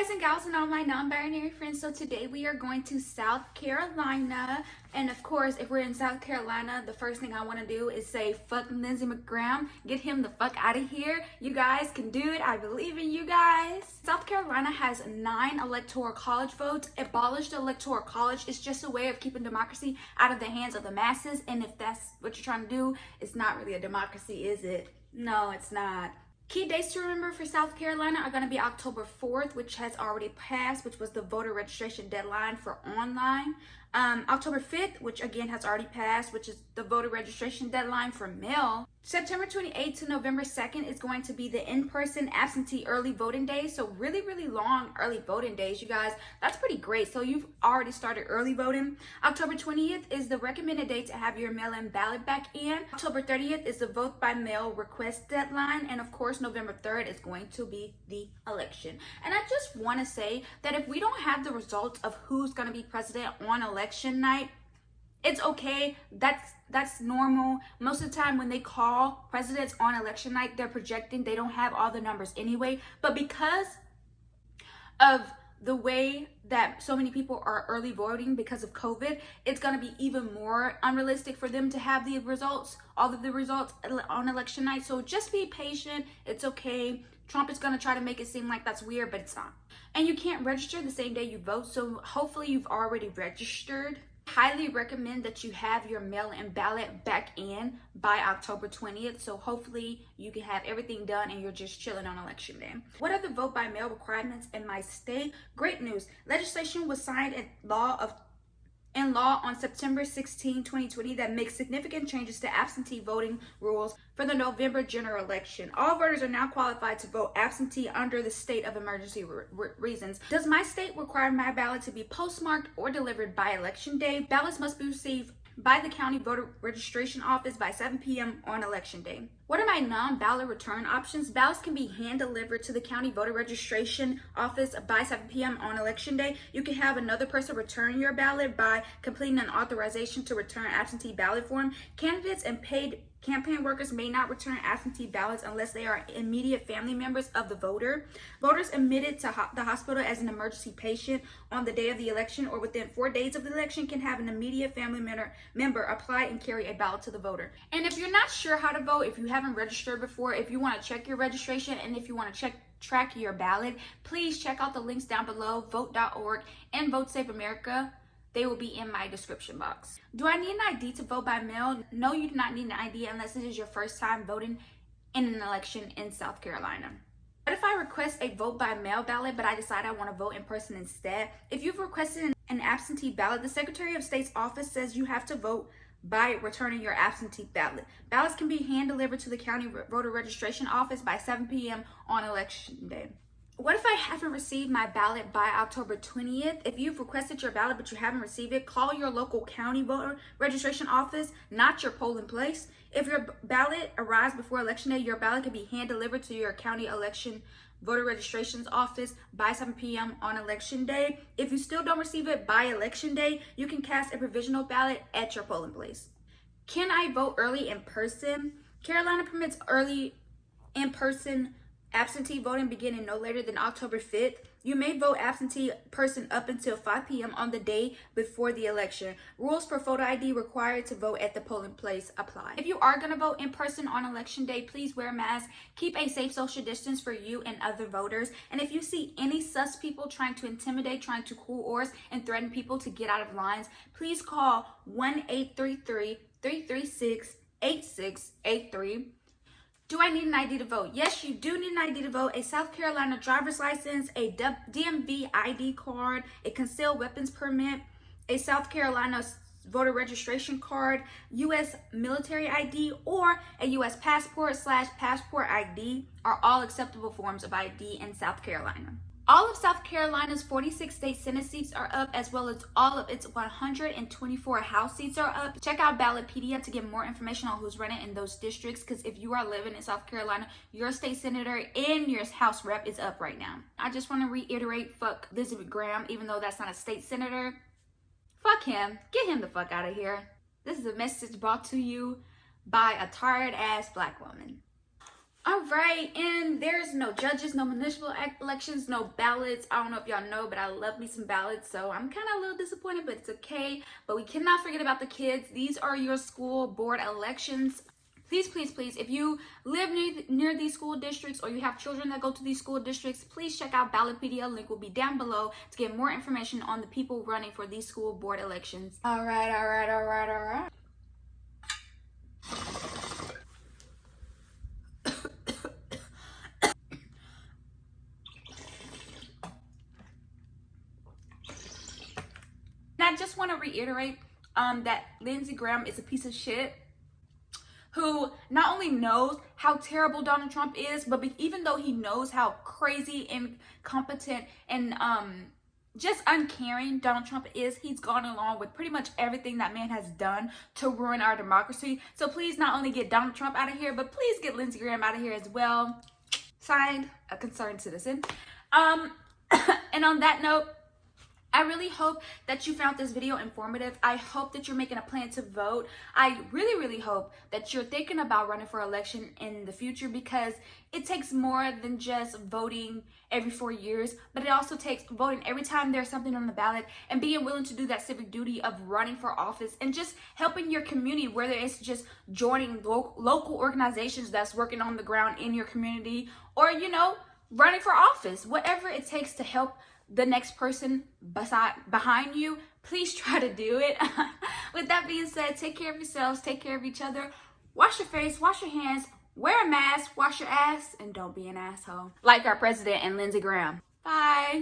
guys and gals and all my non-binary friends. So today we are going to South Carolina, and of course if we're in South Carolina, the first thing I want to do is say fuck Lindsey Graham, get him the fuck out of here. You guys can do it. I believe in you guys. South Carolina has 9 electoral college votes. Abolished the electoral college is just a way of keeping democracy out of the hands of the masses, and if that's what you're trying to do, it's not really a democracy, is it? No, it's not. Key dates to remember for South Carolina are going to be October 4th, which has already passed, which was the voter registration deadline for online. October 5th, which again has already passed, which is the voter registration deadline for mail. September 28th to November 2nd is going to be the in-person absentee early voting days. So really long early voting days, you guys. That's pretty great. So you've already started early voting. October 20th is the recommended date to have your mail-in ballot back in. October 30th is the vote by mail request deadline. And of course, November 3rd is going to be the election. And I just want to say that if we don't have the results of who's going to be president on election night, it's okay. That's normal. Most of the time when they call presidents on election night, they're projecting. They don't have all the numbers anyway. But because of the way that so many people are early voting because of COVID, it's going to be even more unrealistic for them to have the results, all of the results on election night. So just be patient. It's okay. Trump is going to try to make it seem like that's weird, but it's not. And you can't register the same day you vote. So hopefully you've already registered. Highly recommend that you have your mail-in ballot back in by October 20th. So hopefully you can have everything done and you're just chilling on election day. What are the vote by mail requirements in my state? Great news. Legislation was signed in law on September 16, 2020 that makes significant changes to absentee voting rules for the November general election. All voters are now qualified to vote absentee under the state of emergency reasons. Does my state require my ballot to be postmarked or delivered by election day? Ballots must be received by the county voter registration office by 7 p.m. on election day. What are my non-ballot return options? Ballots can be hand-delivered to the county voter registration office by 7 p.m. on election day. You can have another person return your ballot by completing an authorization to return absentee ballot form. Candidates and paid campaign workers may not return absentee ballots unless they are immediate family members of the voter. Voters admitted to the hospital as an emergency patient on the day of the election or within 4 days of the election can have an immediate family member apply and carry a ballot to the voter. And if you're not sure how to vote, if you haven't registered before, if you want to check your registration, and if you want to track your ballot, please check out the links down below, vote.org and Vote Save America. They will be in my description box. Do I need an ID to vote by mail? No, you do not need an ID unless it is your first time voting in an election in South Carolina. What if I request a vote by mail ballot, but I decide I want to vote in person instead? If you've requested an absentee ballot, the Secretary of State's office says you have to vote by returning your absentee ballot. Ballots can be hand-delivered to the county voter registration office by 7 p.m. on election day. What if I haven't received my ballot by October 20th? If you've requested your ballot but you haven't received it, call your local county voter registration office, not your polling place. If your ballot arrives before election day, your ballot can be hand-delivered to your county election voter registration's office by 7 p.m. on election day. If you still don't receive it by election day, you can cast a provisional ballot at your polling place. Can I vote early in person? Carolina permits early in-person absentee voting beginning no later than October 5th. You may vote absentee person up until 5 p.m. on the day before the election. Rules for photo ID required to vote at the polling place apply. If you are going to vote in person on election day, please wear a mask. Keep a safe social distance for you and other voters. And if you see any sus people trying to intimidate, trying to cool oars and threaten people to get out of lines, please call 1-833-336-8683. Do I need an ID to vote? Yes, you do need an ID to vote. A South Carolina driver's license, a DMV ID card, a concealed weapons permit, a South Carolina voter registration card, U.S. military ID, or a U.S. passport/passport ID are all acceptable forms of ID in South Carolina. All of South Carolina's 46 state Senate seats are up, as well as all of its 124 House seats are up. Check out Ballotpedia to get more information on who's running in those districts, because if you are living in South Carolina, your state senator and your House rep is up right now. I just want to reiterate, fuck Lindsey Graham, even though that's not a state senator. Fuck him. Get him the fuck out of here. This is a message brought to you by a tired ass black woman. All right, and there's no judges, no municipal elections, no ballots. I don't know if y'all know, but I love me some ballots, so I'm kind of a little disappointed, but it's okay. But we cannot forget about the kids. These are your school board elections. Please, please, please, if you live near these school districts or you have children that go to these school districts, please check out Ballotpedia. Link will be down below to get more information on the people running for these school board elections. All right. I just want to reiterate that Lindsey Graham is a piece of shit who not only knows how terrible Donald Trump is, but even though he knows how crazy, incompetent, and just uncaring Donald Trump is, he's gone along with pretty much everything that man has done to ruin our democracy. So please not only get Donald Trump out of here, but please get Lindsey Graham out of here as well. Signed, a concerned citizen. And on that note, I really hope that you found this video informative. I hope that you're making a plan to vote. I really, really hope that you're thinking about running for election in the future, because it takes more than just voting every 4 years, but it also takes voting every time there's something on the ballot and being willing to do that civic duty of running for office and just helping your community, whether it's just joining local organizations that's working on the ground in your community, or, you know, running for office, whatever it takes to help the next person behind you. Please try to do it. With that being said, take care of yourselves, take care of each other, wash your face, wash your hands, wear a mask, wash your ass, and don't be an asshole like our president and Lindsey Graham. Bye.